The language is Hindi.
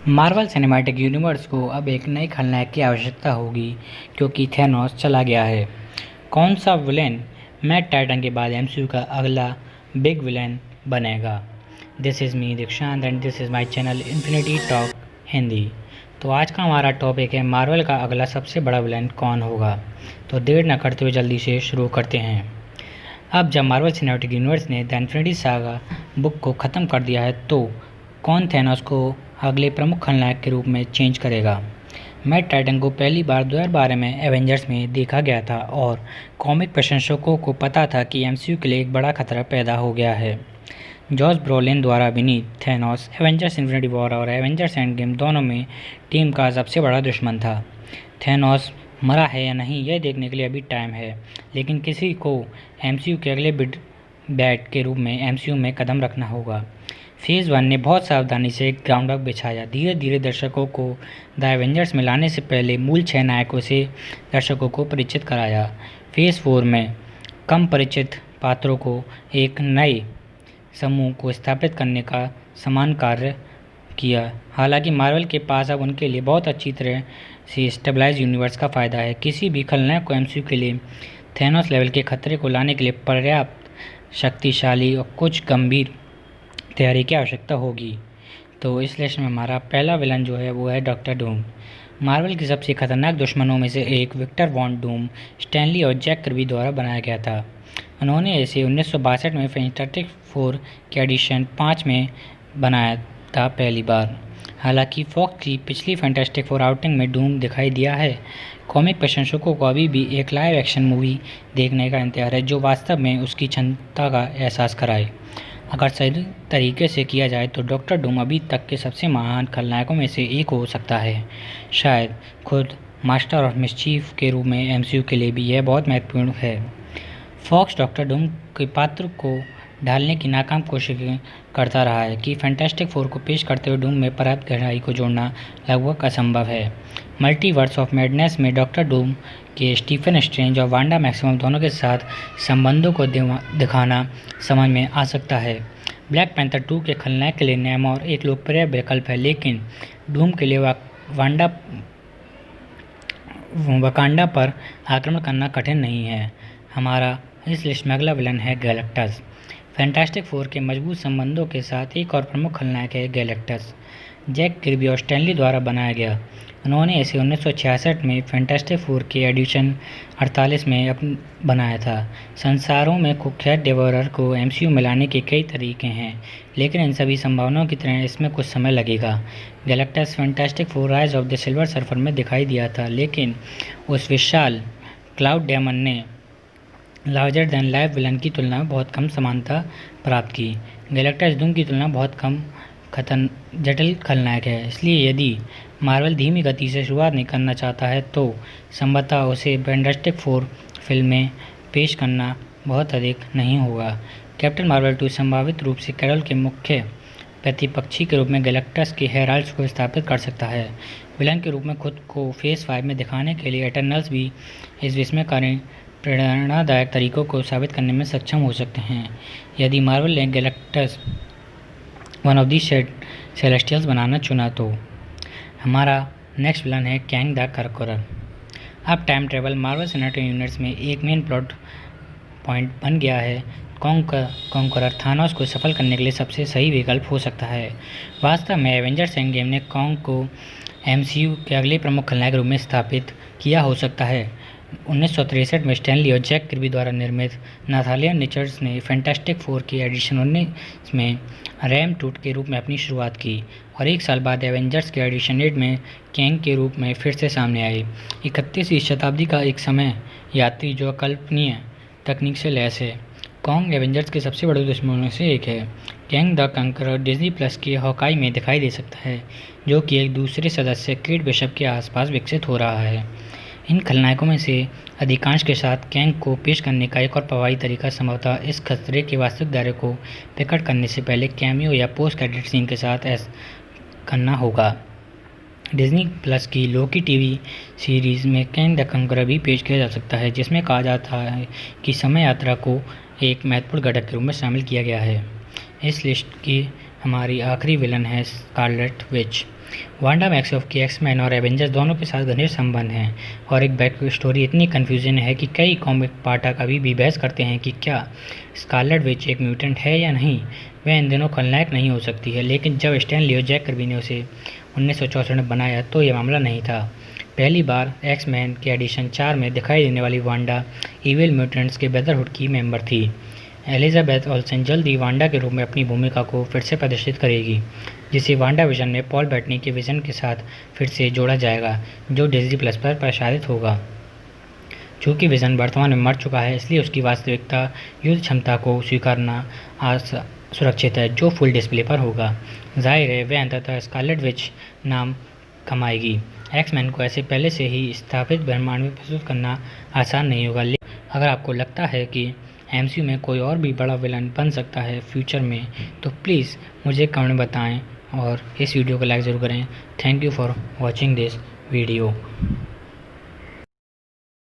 मार्वल सिनेमैटिक यूनिवर्स को अब एक नए खलनायक की आवश्यकता होगी क्योंकि थैनोस चला गया है। कौन सा विलेन मैट टाइटन के बाद एमसीयू का अगला बिग विलेन बनेगा? दिस इज़ मी दीक्षांत and this is my channel infinity talk Hindi. तो आज का हमारा टॉपिक है मार्वल का अगला सबसे बड़ा विलेन कौन होगा। तो देर न करते हुए जल्दी से शुरू करते हैं। अब जब मार्वल सिनेमैटिक यूनिवर्स ने द इन्फिनिटी सागा बुक को ख़त्म कर दिया है तो कौन थैनोस को अगले प्रमुख खलनायक के रूप में चेंज करेगा? मैट टाइटन को पहली बार 2012 में एवेंजर्स में देखा गया था और कॉमिक प्रशंसकों को पता था कि एमसीयू के लिए एक बड़ा खतरा पैदा हो गया है। जॉस ब्रोलिन द्वारा अभिनीत थैनोस एवेंजर्स इन्फिनिटी वॉर और एवेंजर्स एंड गेम दोनों में टीम का सबसे बड़ा दुश्मन था। थैनोस मरा है या नहीं यह देखने के लिए अभी टाइम है, लेकिन किसी को एमसीयू के अगले बिग बैड के रूप में एमसीयू में कदम रखना होगा। फेज़ 1 ने बहुत सावधानी से ग्राउंडवर्क बिछाया, धीरे धीरे दर्शकों को द एवेंजर्स में लाने से पहले मूल 6 नायकों से दर्शकों को परिचित कराया। फेज़ 4 में कम परिचित पात्रों को एक नए समूह को स्थापित करने का समान कार्य किया। हालांकि मार्वल के पास अब उनके लिए बहुत अच्छी तरह से स्टेबलाइज यूनिवर्स का फ़ायदा है। किसी भी खलनायक को एमसीयू के लिए थैनोस लेवल के खतरे को लाने के लिए पर्याप्त शक्तिशाली और कुछ गंभीर तैयारी की आवश्यकता होगी। तो इस लिस्ट में हमारा पहला विलन जो है वो है डॉक्टर डूम। मार्वल के सबसे खतरनाक दुश्मनों में से एक विक्टर वॉन डूम स्टैनली और जैक कर्बी द्वारा बनाया गया था। उन्होंने इसे 1962 में फैंटास्टिक फोर के एडिशन 5 में बनाया था पहली बार। हालांकि फॉक्स की पिछली फैंटास्टिक फोर आउटिंग में डूम दिखाई दिया है। कॉमिक प्रशंसकों को अभी भी एक लाइव एक्शन मूवी देखने का इंतजार है जो वास्तव में उसकी क्षमता का एहसास कराए। अगर सही तरीके से किया जाए तो डॉक्टर डूम अभी तक के सबसे महान खलनायकों में से एक हो सकता है। शायद खुद मास्टर ऑफ मिस्चीफ के रूप में एमसीयू के लिए भी यह बहुत महत्वपूर्ण है। फॉक्स डॉक्टर डूम के पात्र को ढालने की नाकाम कोशिश करता रहा है कि फैंटास्टिक फोर को पेश करते हुए डूम में पर्याप्त गहराई को जोड़ना लगभग असंभव है। मल्टीवर्स ऑफ मैडनेस में डॉक्टर डूम के स्टीफन स्ट्रेंज और वांडा मैक्सिमम दोनों के साथ संबंधों को दिखाना समझ में आ सकता है। ब्लैक पैंथर 2 के खलनायक के लिए नेमोर एक लोकप्रिय विकल्प है, लेकिन डूम के लिए वकांडा पर आक्रमण करना कठिन नहीं है। हमारा इस लिस्ट में अगला विलन है गैलेक्टस। फैंटास्टिक फोर के मजबूत संबंधों के साथ एक और प्रमुख खलनायक है गैलेक्टस। जैक किर्बी और स्टैनली द्वारा बनाया गया। उन्होंने इसे 1966 में फैंटास्टिक फोर के एडिशन 48 में बनाया था। संसारों में कुख्यात डेवोरर को एमसीयू में लाने के कई तरीके हैं, लेकिन इन सभी संभावनाओं की तरह इसमें कुछ समय लगेगा। Galactus fantastic four rise of the silver surfer में दिखाई दिया था, लेकिन उस विशाल क्लाउड डेमन ने लार्जर दैन लाइफ विलन की तुलना में बहुत कम समानता प्राप्त की। गैलेक्टस डूम की तुलना में बहुत कम जटिल खलनायक है, इसलिए यदि मार्वल धीमी गति से शुरुआत नहीं करना चाहता है तो संभवतः उसे फैंटास्टिक फोर फिल्म में पेश करना बहुत अधिक नहीं होगा। कैप्टन मार्वल 2 संभावित रूप से कैरल के मुख्य प्रतिपक्षी के रूप में गैलेक्टस के हेराल्ड्स को स्थापित कर सकता है। विलन के रूप में खुद को फेज 5 में दिखाने के लिए एटर्नल्स भी इस विस्मयकारी प्रेरणादायक तरीकों को साबित करने में सक्षम हो सकते हैं। यदि मार्वल ने Galactus one of the celestials बनाना चुना तो हमारा नेक्स्ट विलन है कैंग द कंकरर। अब time travel Marvel cinematic universe में एक मेन प्लॉट पॉइंट बन गया है। कॉन्करर थानोस को सफल करने के लिए सबसे सही विकल्प हो सकता है। वास्तव में एवेंजर्स एंड गेम ने कॉन्ग को एमसीयू के अगले प्रमुख खलनायक के रूप में स्थापित किया हो सकता है। 1963 में स्टैनली और जैक किर्बी द्वारा निर्मित नाथालिया रिचर्ड्स ने फैंटास्टिक फोर की एडिशन 19 में रैम टूट के रूप में अपनी शुरुआत की और एक साल बाद एवेंजर्स के एडिशन 8 में कैंग के रूप में फिर से सामने आई। 31वीं शताब्दी का एक समय यात्री जो अकल्पनीय तकनीक से लैस है। कॉन्ग एवेंजर्स के सबसे बड़े दुश्मनों में से एक है। कैंग द कंकरर डिज्नी प्लस के हॉकाई में दिखाई दे सकता है, जो कि एक दूसरे सदस्य केट बिशप के आसपास विकसित हो रहा है। इन खलनायकों में से अधिकांश के साथ कैंग को पेश करने का एक और प्रभावी तरीका संभवतः इस खतरे के वास्तविक दायरे को प्रकट करने से पहले कैमियो या पोस्ट क्रेडिट सीन के साथ ऐसा करना होगा। डिज्नी प्लस की लोकी टीवी सीरीज़ में कैंग द कंकरर भी पेश किया जा सकता है, जिसमें कहा जाता है कि समय यात्रा को एक महत्वपूर्ण घटक के रूप में शामिल किया गया है। इस लिस्ट की हमारी आखिरी विलन है स्कारलेट विच। वांडा मैक्सवेल की एक्स-मैन और एवेंजर्स दोनों के साथ घनिष्ठ संबंध हैं और एक बैक स्टोरी इतनी कन्फ्यूजन है कि कई कॉमिक पाठक अभी भी बहस करते हैं कि क्या स्कारलेट विच एक म्यूटेंट है या नहीं। वह इन दिनों खलनायक नहीं हो सकती है, लेकिन जब स्टैन ली और जैक कर्बी ने उसे 1964 में बनाया तो यह मामला नहीं था। पहली बार एक्स-मैन के एडिशन 4 में दिखाई देने वाली वांडा इविल म्यूटेंट्स के ब्रदरहुड की मेंबर थी। एलिजाबेथ ओल्सेन जल्द ही वांडा के रूप में अपनी भूमिका को फिर से प्रदर्शित करेगी, जिसे वांडा विजन में पॉल बेटनी के विजन के साथ फिर से जोड़ा जाएगा, जो डिज्नी प्लस पर प्रसारित होगा। चूँकि विजन वर्तमान में मर चुका है, इसलिए उसकी वास्तविकता युद्ध क्षमता को स्वीकारना सुरक्षित है, जो फुल डिस्प्ले पर होगा। जाहिर है वह अंततः स्कारलेट विच नाम कमाएगी। एक्स-मैन को ऐसे पहले से ही स्थापित ब्रह्मांड में प्रस्तुत करना आसान नहीं होगा, लेकिन अगर आपको लगता है कि एमसीयू में कोई और भी बड़ा विलन बन सकता है फ्यूचर में, तो प्लीज़ मुझे कमेंट में बताएं और इस वीडियो को लाइक ज़रूर करें। Thank you for watching this video.